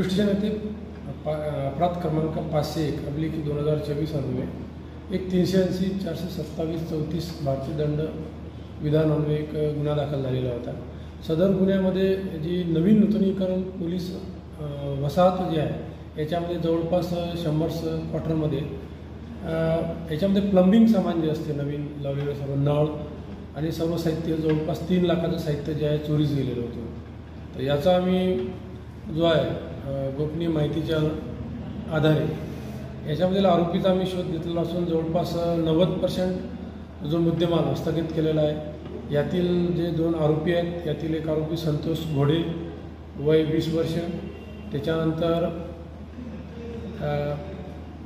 Police station येथे अपराध क्रमांक 501/2024 अन्वये एक 380/427/34 भारतीय दंड विधान अन्वये एक गुन्हा दाखल झालेला होता। सदर गुन्ह्यामध्ये जी नवीन नूतनीकरण पोलीस वसाहत जी आहे याच्यामध्ये जवळपास 100 क्वार्टरमध्ये याच्यामध्ये प्लंबिंग सामान जे असते नवीन लावलेलं सर्व नळ आणि सर्व साहित्य जवळपास 3 लाखाचं साहित्य जे आहे चोरीस गेलेलं होतं। तर याचा आम्ही जो आहे गोपनीय माहितीच्या आधारे याच्यामधील आरोपीचा आम्ही शोध घेतलेला असून जवळपास 90% जो मुद्देमाल हस्तगत केलेला आहे। यातील जे 2 आरोपी आहेत यातील एक आरोपी संतोष घोडे वय 20 वर्ष, त्याच्यानंतर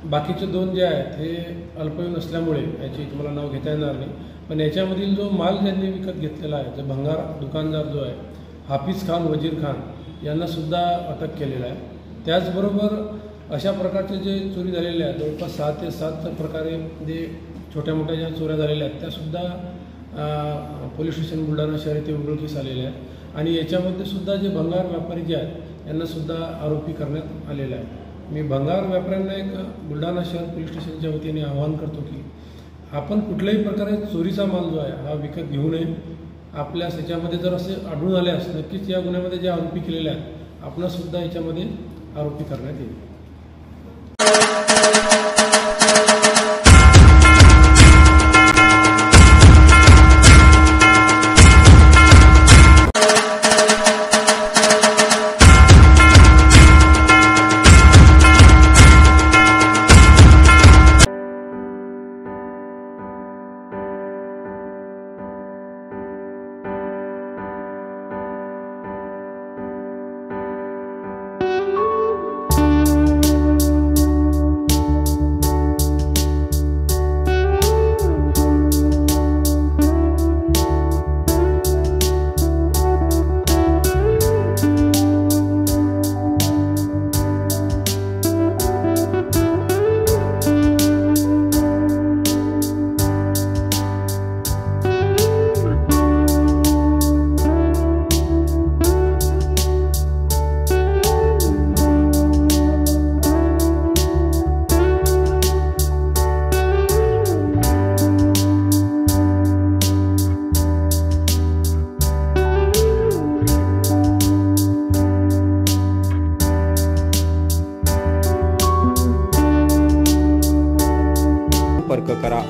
बाकीचे 2 जे आहेत हे अल्पवयीन असल्यामुळे याची तुम्हाला नाव घेता येणार नाही, पण याच्यामधील जो माल ज्यांनी विकत घेतलेला आहे जो भंगार दुकानदार जो आहे हाफिज खान वजीर खान यांनासुद्धा अटक केलेला आहे। त्याचबरोबर अशा प्रकारचे जे चोरी झालेले आहेत जवळपास 6 ते 7 प्रकारे जे छोट्या मोठ्या ज्या चोऱ्या झालेल्या आहेत त्यासुद्धा पोलीस स्टेशन बुलढाणा शहर येथे उघडकीस आलेल्या आहेत आणि याच्यामध्ये सुद्धा जे भंगार व्यापारी जे आहेत यांनासुद्धा आरोपी करण्यात आलेला आहे। मी भंगार व्यापाऱ्यांना एक बुलढाणा शहर पोलीस स्टेशनच्या वतीने आवाहन करतो की आपण कुठल्याही प्रकारे चोरीचा माल जो आहे हा विकत घेऊ नये। आपल्या याच्यामध्ये जर असे आढळून आल्यास नक्कीच या गुन्ह्यामध्ये जे आरोपी केलेले आहेत आपणासुद्धा याच्यामध्ये आरोपी करण्यात येईल। संपर्क करा।